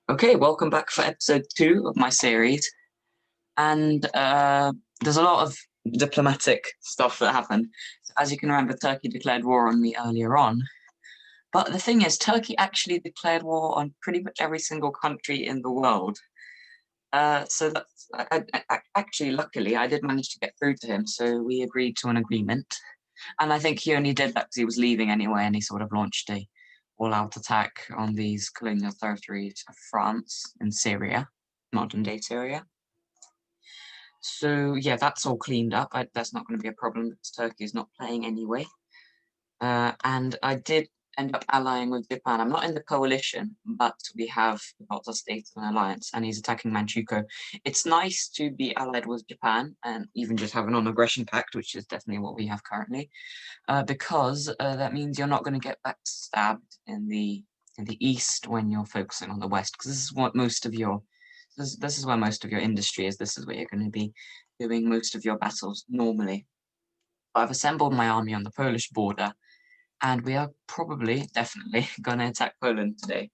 Okay, welcome back for episode 2 of my series. And there's a lot of diplomatic stuff that happened. As you can remember, Turkey declared war on me earlier on. But the thing is, Turkey actually declared war on pretty much every single country in the world. So that's actually, luckily, I did manage to get through to him. So we agreed to an agreement. And I think he only did that because he was leaving anyway, and he sort of launched a all-out attack on these colonial territories of France and Syria, modern-day Syria. So yeah, that's all cleaned up. That's not going to be a problem because Turkey is not playing anyway. And I did end up allying with Japan. I'm not in the coalition, but we have got a state of an alliance, and he's attacking Manchukuo. It's nice to be allied with Japan and even just have a non-aggression pact, which is definitely what we have currently, because that means you're not going to get backstabbed in the east when you're focusing on the west, because this is what most of your this is where most of your industry is. This is where you're going to be doing most of your battles normally. I've assembled my army on the Polish border, and we are definitely going to attack Poland today.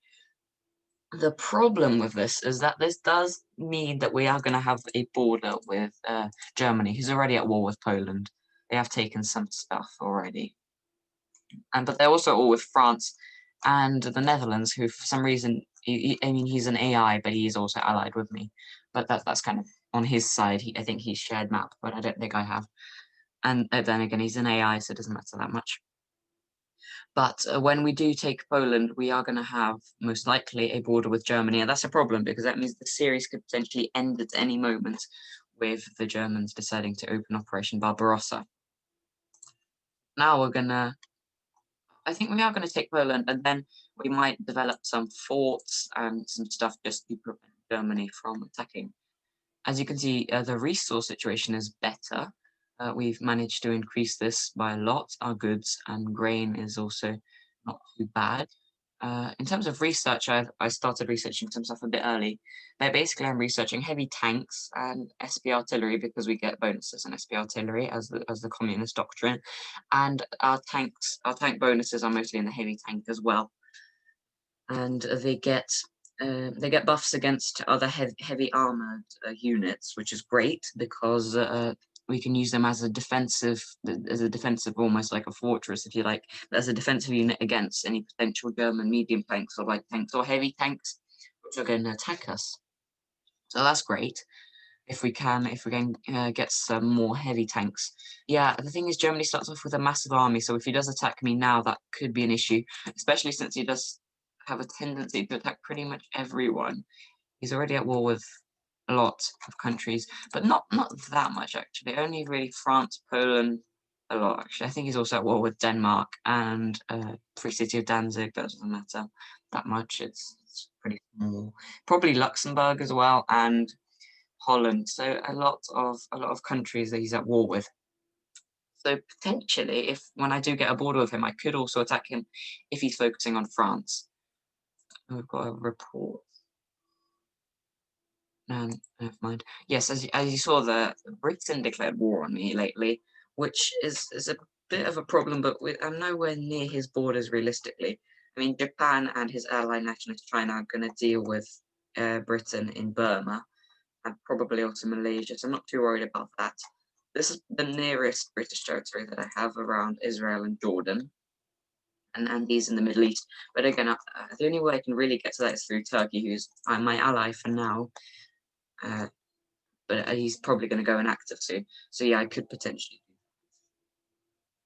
The problem with this is that this does mean that we are going to have a border with Germany, who's already at war with Poland. They have taken some stuff already. But they're also all with France and the Netherlands, who for some reason, I mean, he's an AI, but he's also allied with me. But that's kind of on his side. I think he's shared map, but I don't think I have. And then again, he's an AI, so it doesn't matter that much. But when we do take Poland, we are going to have most likely a border with Germany, and that's a problem because that means the series could potentially end at any moment with the Germans deciding to open Operation Barbarossa. Now I think we are going to take Poland, and then we might develop some forts and some stuff just to prevent Germany from attacking. As you can see, the resource situation is better. We've managed to increase this by a lot. Our goods and grain is also not too bad. In terms of research, I started researching some stuff a bit early. But basically, I'm researching heavy tanks and SP artillery because we get bonuses on SP artillery as the communist doctrine, and our tank bonuses are mostly in the heavy tank as well, and they get buffs against other heavy armored units, which is great because we can use them as a defensive, almost like a fortress, if you like, as a defensive unit against any potential German medium tanks or light tanks or heavy tanks, which are going to attack us. So that's great. If we can get some more heavy tanks. Yeah, the thing is, Germany starts off with a massive army, so if he does attack me now, that could be an issue, especially since he does have a tendency to attack pretty much everyone. He's already at war with a lot of countries, but not that much actually. Only really France, Poland, a lot actually. I think he's also at war with Denmark and Free City of Danzig. That doesn't matter that much. It's pretty small. Probably Luxembourg as well and Holland. So a lot of countries that he's at war with. So potentially, if when I do get a border with him, I could also attack him if he's focusing on France. We've got a report. Never mind. Yes, as you saw, Britain declared war on me lately, which is a bit of a problem, but I'm nowhere near his borders realistically. I mean, Japan and his ally nationalist China are going to deal with Britain in Burma and probably also Malaysia, so I'm not too worried about that. This is the nearest British territory that I have around Israel and Jordan, and these in the Middle East. But again, the only way I can really get to that is through Turkey, who's my ally for now. But he's probably going to go inactive soon. So yeah, I could potentially.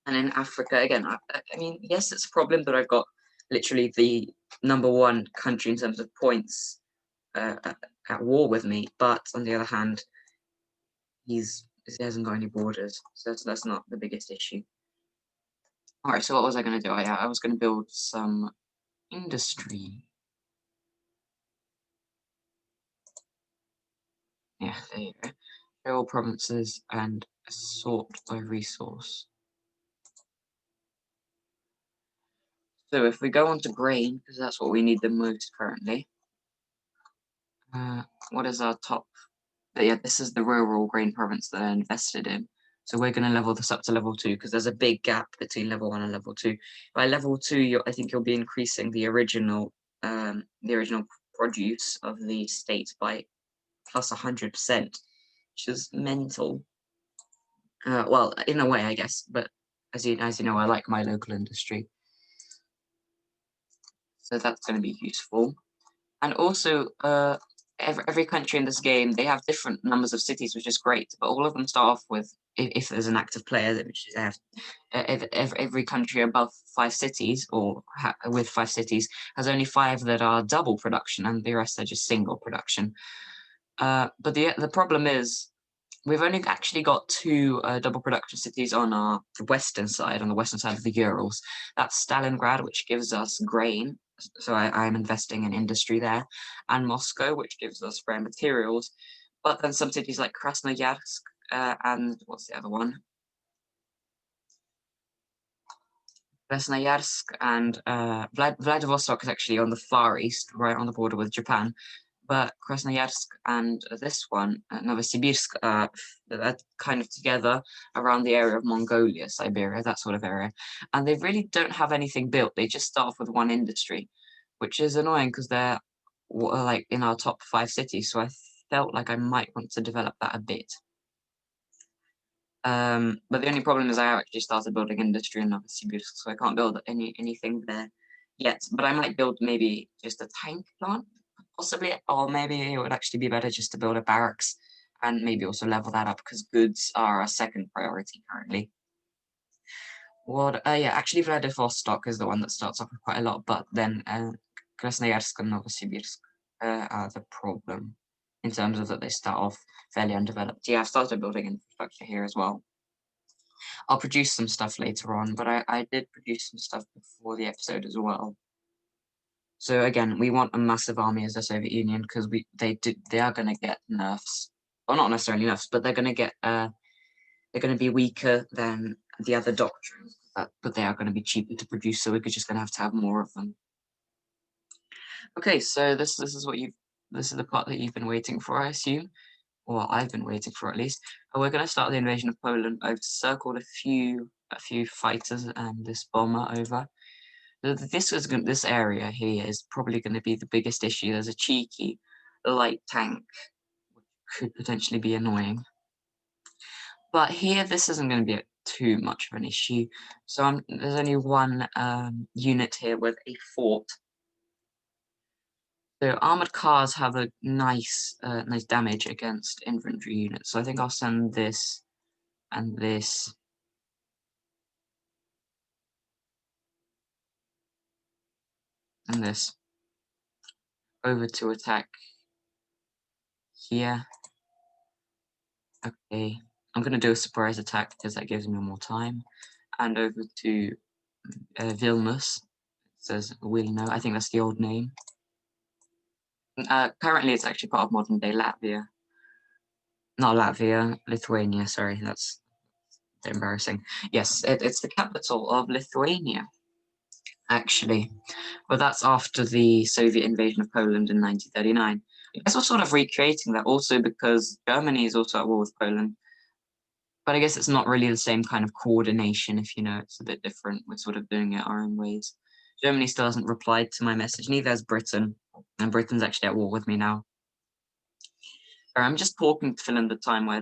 And in Africa, again, I mean, yes, it's a problem, but I've got literally the #1 country in terms of points at war with me. But on the other hand, he hasn't got any borders, so that's not the biggest issue. All right, so what was I going to do? I was going to build some industry. Yeah, there you go. All provinces and sort by resource. So if we go on to grain, because that's what we need the most currently. What is our top? But yeah, this is the rural grain province that I invested in. So we're going to level this up to level 2 because there's a big gap between level 1 and level 2. By level 2, I think you'll be increasing the original produce of the state by plus 100%, which is mental. Well, in a way, I guess, but as you know, I like my local industry, so that's going to be useful. And also, every country in this game, they have different numbers of cities, which is great. But all of them start off with, if there's an active player, which is every country above 5 cities, or with 5 cities, has only 5 that are double production, and the rest are just single production. But the problem is, we've only actually got 2 double production cities on our western side, on the western side of the Urals. That's Stalingrad, which gives us grain, so I'm investing in industry there, and Moscow, which gives us rare materials. But then some cities like Krasnoyarsk, and what's the other one? Krasnoyarsk and Vladivostok is actually on the far east, right on the border with Japan. But Krasnoyarsk and this one, Novosibirsk, are kind of together around the area of Mongolia, Siberia, that sort of area. And they really don't have anything built. They just start off with one industry, which is annoying because they're like in our top 5 cities. So I felt like I might want to develop that a bit. But the only problem is I actually started building industry in Novosibirsk, so I can't build anything there yet. But I might build maybe just a tank plant, possibly, or maybe it would actually be better just to build a barracks and maybe also level that up because goods are a second priority currently. Yeah, actually Vladivostok is the one that starts off with quite a lot, but then Krasnoyarsk and Novosibirsk are the problem in terms of that they start off fairly undeveloped. Yeah, I've started building infrastructure here as well. I'll produce some stuff later on, but I did produce some stuff before the episode as well. So again, we want a massive army as the Soviet Union because they are going to get nerfs, or not necessarily nerfs, but they're going to be weaker than the other doctrines, but they are going to be cheaper to produce, so we're just going to have more of them. Okay, so this is the part that you've been waiting for, I assume, or I've been waiting for at least. We're going to start the invasion of Poland. I've circled a few fighters and this bomber over. This area here is probably going to be the biggest issue. There's a cheeky light tank, which could potentially be annoying. But here, this isn't going to be too much of an issue. So there's only one unit here with a fort. So armored cars have a nice damage against infantry units. So I think I'll send this and this. And this over to attack here. Okay, I'm going to do a surprise attack because that gives me more time. And over to Vilnius. It says Wilno. I think that's the old name. Currently, it's actually part of modern-day Latvia. Not Latvia, Lithuania. Sorry, that's embarrassing. Yes, it's the capital of Lithuania, actually. But that's after the Soviet invasion of Poland in 1939. I guess we're sort of recreating that also because Germany is also at war with Poland. But I guess it's not really the same kind of coordination, if you know, it's a bit different. We're sort of doing it our own ways. Germany still hasn't replied to my message, neither has Britain. And Britain's actually at war with me now. Sorry, I'm just talking to fill in the time while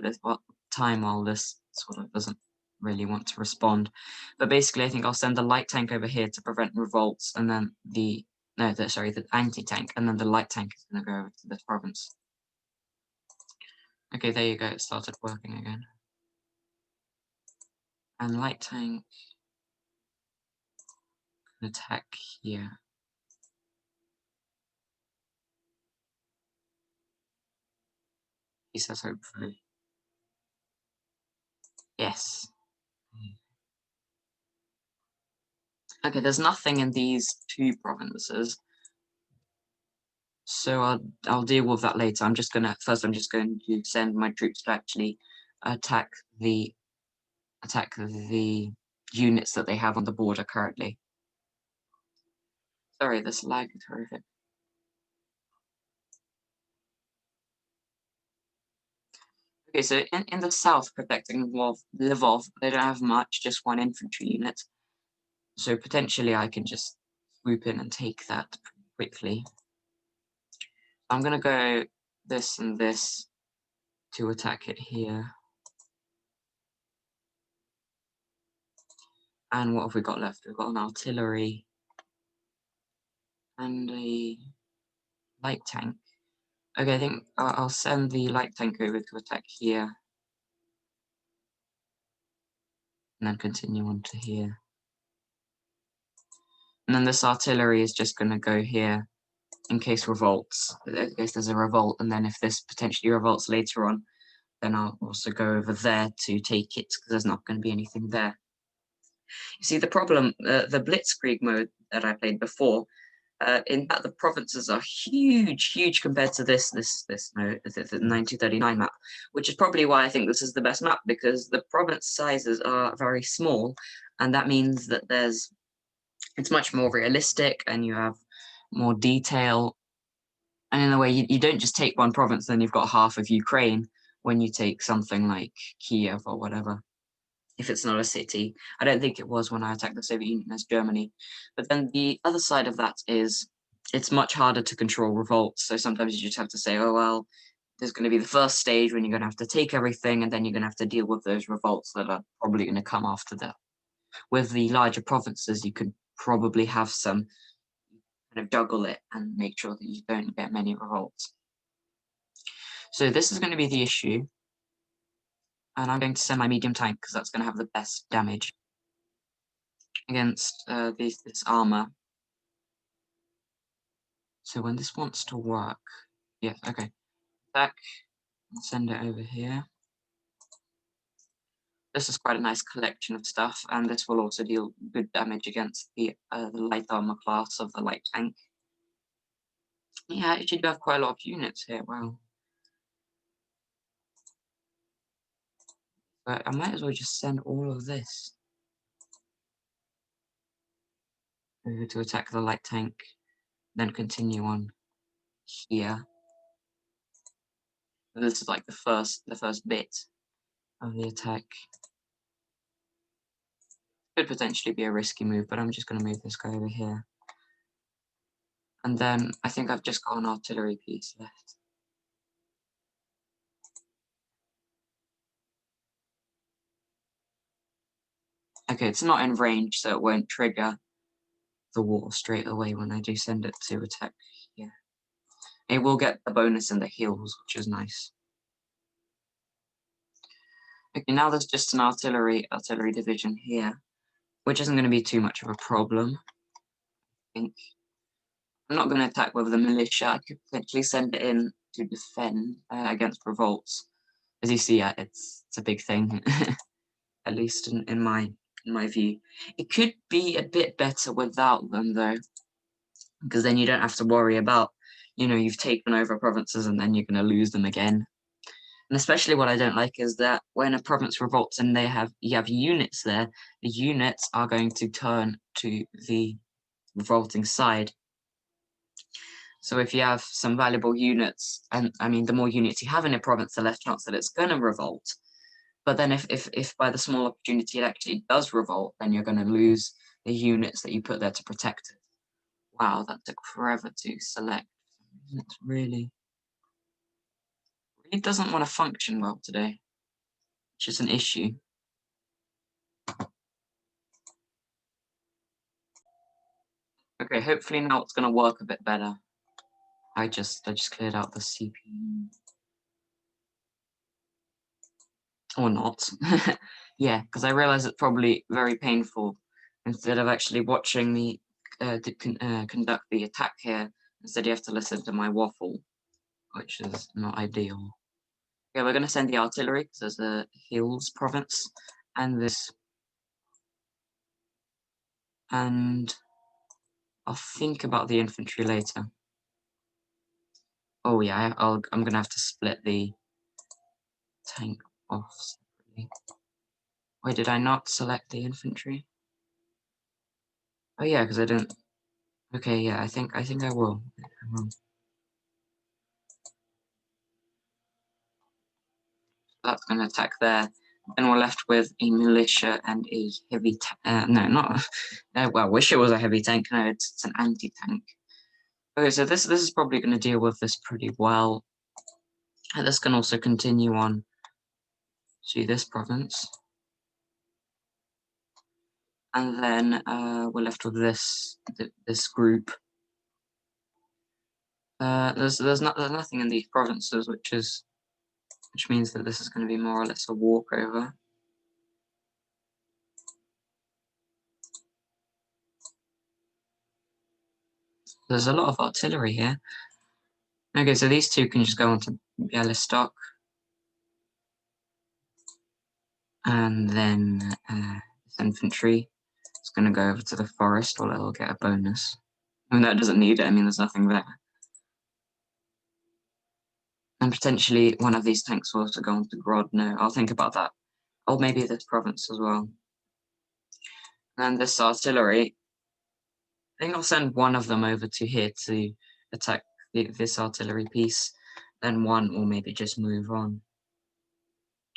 this sort of doesn't really want to respond. But basically, I think I'll send the light tank over here to prevent revolts, and then the anti-tank, and then the light tank is going to go over to this province. Okay, there you go. It started working again. And light tank can attack here. He says hopefully. Yes. Okay, there's nothing in these 2 provinces. So I'll deal with that later. I'm just going to send my troops to actually attack the units that they have on the border currently. Sorry, this lag is horrific. Okay, so in the south, protecting Lvov, they don't have much, just 1 infantry unit. So potentially I can just swoop in and take that pretty quickly. I'm going to go this and this to attack it here. And what have we got left? We've got an artillery and a light tank. Okay, I think I'll send the light tank over to attack here. And then continue on to here. And then this artillery is just going to go here in case revolts. In case there's a revolt, and then if this potentially revolts later on, then I'll also go over there to take it, because there's not going to be anything there. You see, the problem, the Blitzkrieg mode that I played before, in that the provinces are huge compared to this mode, the 1939 map, which is probably why I think this is the best map, because the province sizes are very small, and that means that it's much more realistic, and you have more detail. And in a way, you don't just take one province, then you've got half of Ukraine when you take something like Kiev or whatever. If it's not a city. I don't think it was when I attacked the Soviet Union as Germany. But then the other side of that is it's much harder to control revolts. So sometimes you just have to say, oh, well, there's going to be the first stage when you're going to have to take everything, and then you're going to have to deal with those revolts that are probably going to come after that. With the larger provinces, you could probably have some kind of juggle it and make sure that you don't get many revolts. So this is going to be the issue. And I'm going to send my medium tank because that's going to have the best damage against this armor. So when this wants to work, yes, okay. Back and send it over here. This is quite a nice collection of stuff, and this will also deal good damage against the light armor class of the light tank. Yeah, I actually do have quite a lot of units here. Wow. But I might as well just send all of this over to attack the light tank, then continue on here. This is like the first bit of the attack. Could potentially be a risky move, but I'm just going to move this guy over here. And then I think I've just got an artillery piece left. Okay, it's not in range, so it won't trigger the war straight away when I do send it to attack here. It will get the bonus in the heals, which is nice. Okay, now there's just an artillery division here, which isn't going to be too much of a problem, I think. I'm not going to attack with the militia. I could potentially send it in to defend against revolts. As you see, it's a big thing, at least in my view. It could be a bit better without them, though, because then you don't have to worry about, you've taken over provinces and then you're going to lose them again. And especially what I don't like is that when a province revolts and you have units there, the units are going to turn to the revolting side. So if you have some valuable units, and I mean, the more units you have in a province, the less chance that it's going to revolt. But then if by the small opportunity it actually does revolt, then you're going to lose the units that you put there to protect it. Wow, that took forever to select. It's really doesn't want to function well today, which is an issue. Okay, hopefully now it's going to work a bit better. I just cleared out the CPU. Or not. Yeah, because I realize it's probably very painful. Instead of actually watching me conduct the attack here, instead you have to listen to my waffle, which is not ideal. Okay, we're going to send the artillery, because there's the Hills province, and this. And I'll think about the infantry later. Oh yeah, I'm going to have to split the tank off separately. Wait, did I not select the infantry? Oh yeah, because I didn't. Okay, yeah, I think I will. That's going to attack there. Then we're left with a militia and a heavy no, not. Well, I wish it was a heavy tank. No, it's an anti-tank. Okay, so this is probably going to deal with this pretty well. And this can also continue on to this province. And then we're left with this group. There's nothing in these provinces, which means that this is going to be more or less a walkover. There's a lot of artillery here. Okay, so these two can just go on to Bialystok. And then this infantry is going to go over to the forest, or it'll get a bonus. And that doesn't need it, I mean, there's nothing there. And potentially one of these tanks will also go on to Grodno. I'll think about that. Or maybe this province as well. And this artillery, I think I'll send one of them over to here to attack this artillery piece. Then one will maybe just move on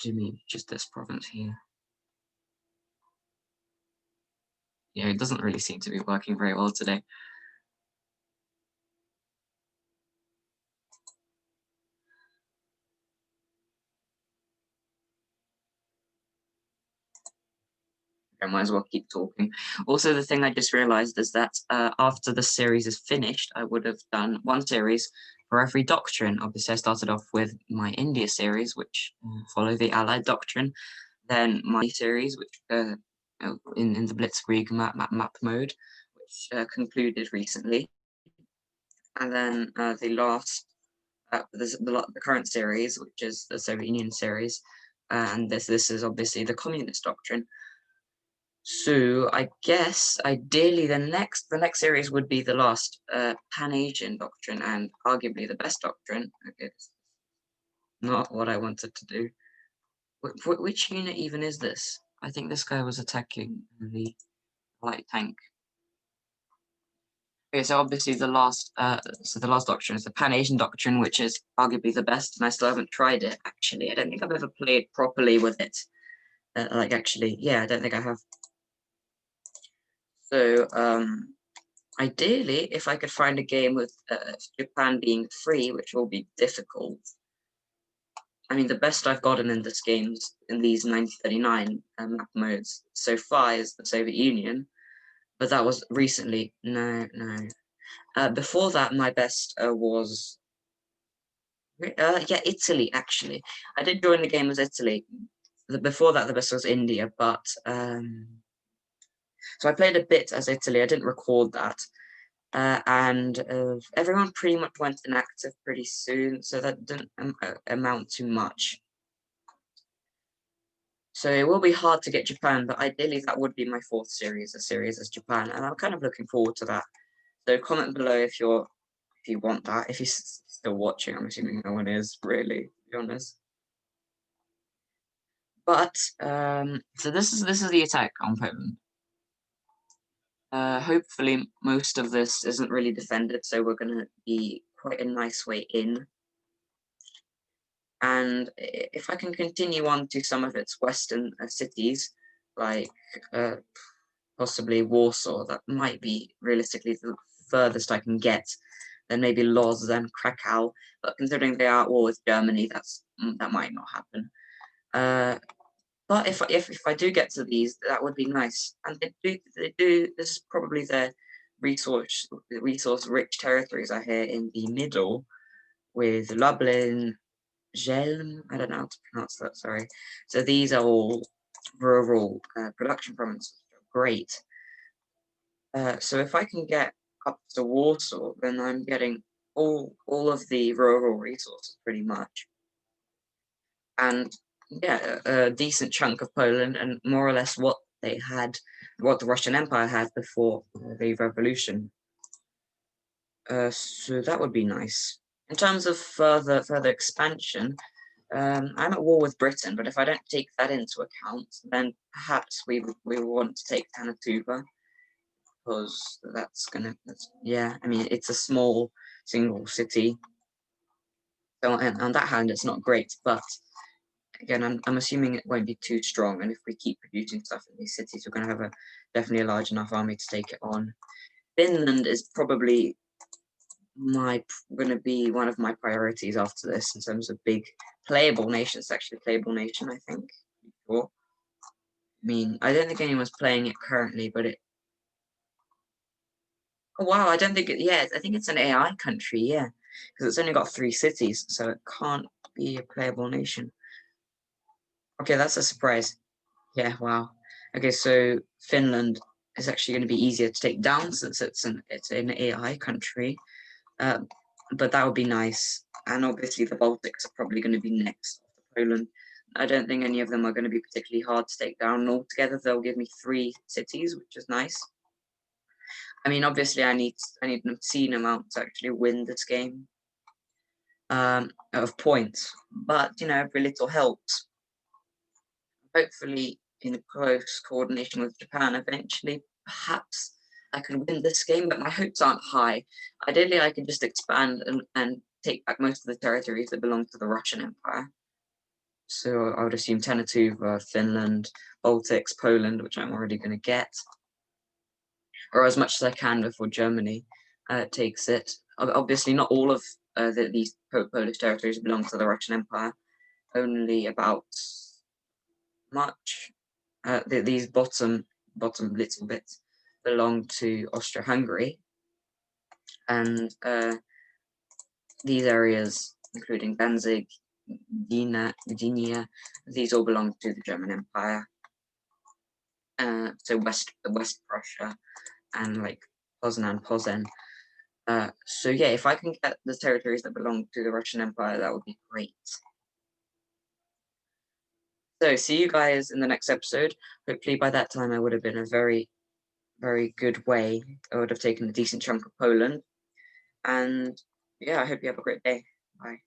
to maybe just this province here. Yeah, it doesn't really seem to be working very well today. I might as well keep talking. Also, the thing I just realized is that after the series is finished, I would have done one series for every doctrine. Obviously, I started off with my India series, which follow the Allied doctrine, then my series, which in the Blitzkrieg map mode, which concluded recently, and then the last, the current series, which is the Soviet Union series, and this is obviously the communist doctrine. So I guess ideally the next series would be the last Pan-Asian doctrine, and arguably the best doctrine. Okay, not what I wanted to do. Which unit even is this? I think this guy was attacking the light tank. Okay, so obviously the last doctrine is the Pan-Asian doctrine, which is arguably the best, and I still haven't tried it. Actually, I don't think I've ever played properly with it. Actually, yeah, I don't think I have. So, ideally, if I could find a game with Japan being free, which will be difficult. I mean, the best I've gotten in this games, in these 1939 map modes so far is the Soviet Union, but that was recently. No. Before that, my best was yeah, Italy, actually. I did join the game as Italy. Before that, the best was India, but so I played a bit as Italy. I didn't record that. And everyone pretty much went inactive pretty soon, so that didn't amount to much. So it will be hard to get Japan, but ideally that would be my fourth series, a series as Japan, and I'm kind of looking forward to that. So comment below if you want that. If you're still watching, I'm assuming no one is really, to be honest. But so this is the attack on Poland. Hopefully most of this isn't really defended, so we're going to be quite a nice way in. And if I can continue on to some of its western cities, like possibly Warsaw, that might be realistically the furthest I can get. Then maybe Lodz, then Krakow. But considering they are at war with Germany, that might not happen. But if I do get to these, that would be nice. And they do. This is probably their resource rich territories are here in the middle, with Lublin, Jelm. I don't know how to pronounce that. Sorry. So these are all rural production provinces. Great. So if I can get up to Warsaw, then I'm getting all of the rural resources pretty much. And yeah, a decent chunk of Poland, and more or less what the Russian Empire had before the revolution. So that would be nice. In terms of further expansion, I'm at war with Britain, but if I don't take that into account, then perhaps we will want to take Tanatuba, because yeah, I mean, it's a small single city. So on that hand, it's not great, but again, I'm assuming it won't be too strong, and if we keep producing stuff in these cities, we're going to have definitely a large enough army to take it on. Finland is probably going to be one of my priorities after this in terms of big playable nations. Actually, playable nation, I think. Sure. I mean, I don't think anyone's playing it currently, but it. Oh, wow, I don't think it. Yeah, I think it's an AI country. Yeah, because it's only got 3 cities, so it can't be a playable nation. Okay, that's a surprise. Yeah, wow. Okay, so Finland is actually going to be easier to take down since it's an AI country. But that would be nice. And obviously the Baltics are probably going to be next after Poland. I don't think any of them are going to be particularly hard to take down. Altogether, they'll give me 3 cities, which is nice. I mean, obviously, I need an obscene amount to actually win this game of points. But every little helps. Hopefully, in close coordination with Japan, eventually, perhaps I can win this game. But my hopes aren't high. Ideally, I can just expand and take back most of the territories that belong to the Russian Empire. So I would assume Tenetuva, Finland, Baltics, Poland, which I'm already going to get, or as much as I can before Germany takes it. Obviously, not all of these Polish territories belong to the Russian Empire. Only about much. These bottom little bits belong to Austria-Hungary, and these areas, including Danzig, Gdynia, these all belong to the German Empire. So West Prussia and like Poznan, Posen. So yeah, if I can get the territories that belong to the Russian Empire, that would be great. So see you guys in the next episode. Hopefully by that time I would have been a very, very good way. I would have taken a decent chunk of Poland. And yeah, I hope you have a great day. Bye.